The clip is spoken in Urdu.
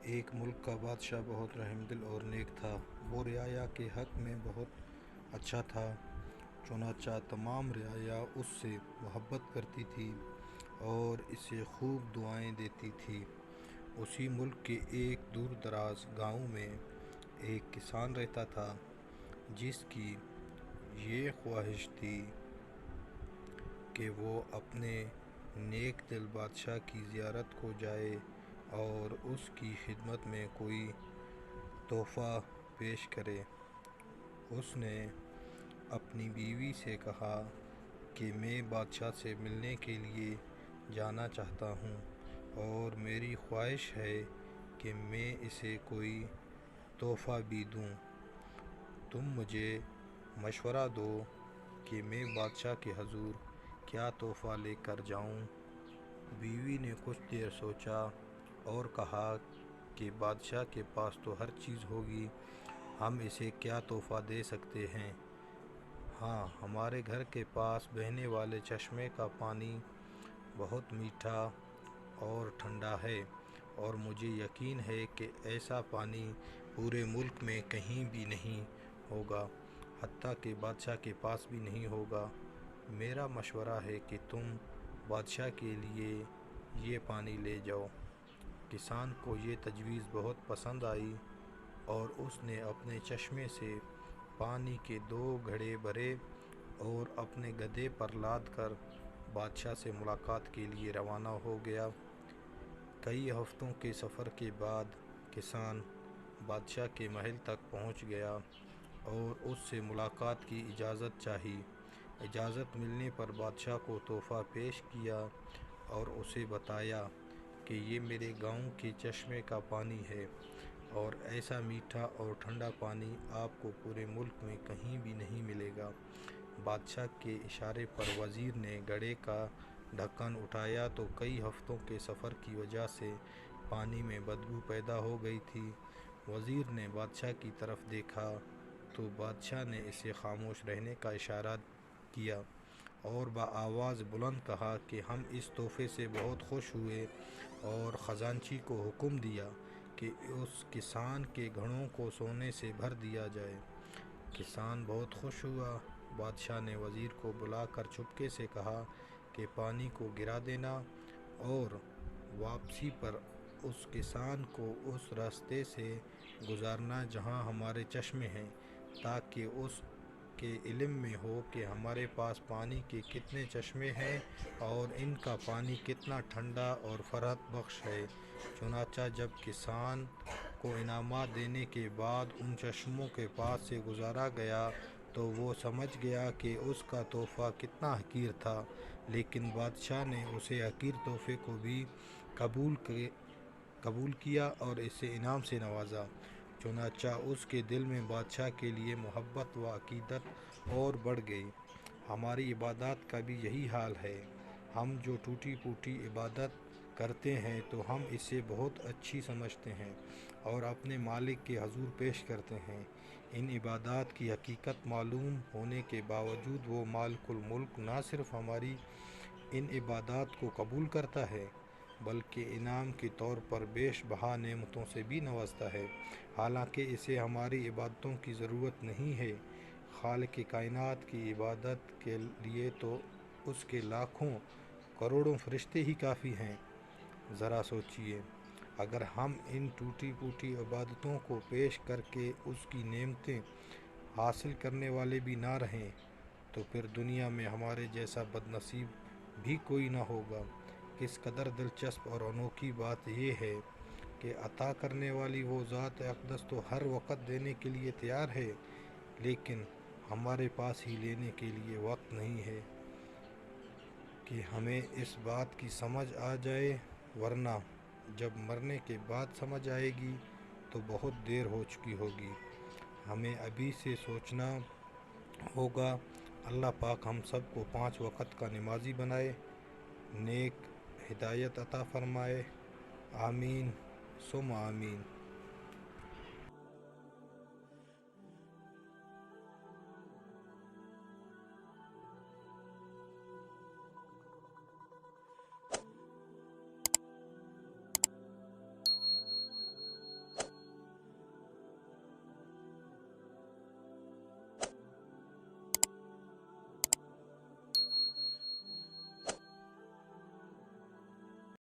ایک ملک کا بادشاہ بہت رحم دل اور نیک تھا۔ وہ رعایا کے حق میں بہت اچھا تھا، چنانچہ تمام رعایا اس سے محبت کرتی تھی اور اسے خوب دعائیں دیتی تھی۔ اسی ملک کے ایک دور دراز گاؤں میں ایک کسان رہتا تھا جس کی یہ خواہش تھی کہ وہ اپنے نیک دل بادشاہ کی زیارت کو جائے اور اس کی خدمت میں کوئی تحفہ پیش کرے۔ اس نے اپنی بیوی سے کہا کہ میں بادشاہ سے ملنے کے لیے جانا چاہتا ہوں اور میری خواہش ہے کہ میں اسے کوئی تحفہ بھی دوں۔ تم مجھے مشورہ دو کہ میں بادشاہ کے حضور کیا تحفہ لے کر جاؤں۔ بیوی نے کچھ دیر سوچا اور کہا کہ بادشاہ کے پاس تو ہر چیز ہوگی، ہم اسے کیا تحفہ دے سکتے ہیں۔ ہاں، ہمارے گھر کے پاس بہنے والے چشمے کا پانی بہت میٹھا اور ٹھنڈا ہے اور مجھے یقین ہے کہ ایسا پانی پورے ملک میں کہیں بھی نہیں ہوگا، حتیٰ کہ بادشاہ کے پاس بھی نہیں ہوگا۔ میرا مشورہ ہے کہ تم بادشاہ کے لیے یہ پانی لے جاؤ۔ کسان کو یہ تجویز بہت پسند آئی اور اس نے اپنے چشمے سے پانی کے 2 گھڑے بھرے اور اپنے گدھے پر لاد کر بادشاہ سے ملاقات کے لیے روانہ ہو گیا۔ کئی ہفتوں کے سفر کے بعد کسان بادشاہ کے محل تک پہنچ گیا اور اس سے ملاقات کی اجازت چاہی۔ اجازت ملنے پر بادشاہ کو تحفہ پیش کیا اور اسے بتایا کہ یہ میرے گاؤں کے چشمے کا پانی ہے اور ایسا میٹھا اور ٹھنڈا پانی آپ کو پورے ملک میں کہیں بھی نہیں ملے گا۔ بادشاہ کے اشارے پر وزیر نے گھڑے کا ڈھکن اٹھایا تو کئی ہفتوں کے سفر کی وجہ سے پانی میں بدبو پیدا ہو گئی تھی۔ وزیر نے بادشاہ کی طرف دیکھا تو بادشاہ نے اسے خاموش رہنے کا اشارہ کیا اور بآواز بلند کہا کہ ہم اس تحفے سے بہت خوش ہوئے اور خزانچی کو حکم دیا کہ اس کسان کے گھڑوں کو سونے سے بھر دیا جائے۔ کسان بہت خوش ہوا۔ بادشاہ نے وزیر کو بلا کر چپکے سے کہا کہ پانی کو گرا دینا اور واپسی پر اس کسان کو اس راستے سے گزارنا جہاں ہمارے چشمے ہیں، تاکہ اس کے علم میں ہو کہ ہمارے پاس پانی کے کتنے چشمے ہیں اور ان کا پانی کتنا ٹھنڈا اور فرحت بخش ہے۔ چنانچہ جب کسان کو انعامات دینے کے بعد ان چشموں کے پاس سے گزارا گیا تو وہ سمجھ گیا کہ اس کا تحفہ کتنا حقیر تھا، لیکن بادشاہ نے اسے حقیر تحفے کو بھی قبول کیا اور اسے انعام سے نوازا۔ چنانچہ اس کے دل میں بادشاہ کے لیے محبت و عقیدت اور بڑھ گئی۔ ہماری عبادات کا بھی یہی حال ہے۔ ہم جو ٹوٹی پھوٹی عبادت کرتے ہیں تو ہم اسے بہت اچھی سمجھتے ہیں اور اپنے مالک کے حضور پیش کرتے ہیں۔ ان عبادات کی حقیقت معلوم ہونے کے باوجود وہ مالک الملک نہ صرف ہماری ان عبادات کو قبول کرتا ہے بلکہ انعام کے طور پر بیش بہا نعمتوں سے بھی نوازتا ہے، حالانکہ اسے ہماری عبادتوں کی ضرورت نہیں ہے۔ خالق کائنات کی عبادت کے لیے تو اس کے لاکھوں کروڑوں فرشتے ہی کافی ہیں۔ ذرا سوچئے، اگر ہم ان ٹوٹی پھوٹی عبادتوں کو پیش کر کے اس کی نعمتیں حاصل کرنے والے بھی نہ رہیں تو پھر دنیا میں ہمارے جیسا بد نصیب بھی کوئی نہ ہوگا۔ کس قدر دلچسپ اور انوکھی بات یہ ہے کہ عطا کرنے والی وہ ذات اقدس تو ہر وقت دینے کے لیے تیار ہے، لیکن ہمارے پاس ہی لینے کے لیے وقت نہیں ہے کہ ہمیں اس بات کی سمجھ آ جائے، ورنہ جب مرنے کے بعد سمجھ آئے گی تو بہت دیر ہو چکی ہوگی۔ ہمیں ابھی سے سوچنا ہوگا۔ اللہ پاک ہم سب کو 5 وقت کا نمازی بنائے، نیک ہدایت عطا فرمائے۔ آمین ثم آمین۔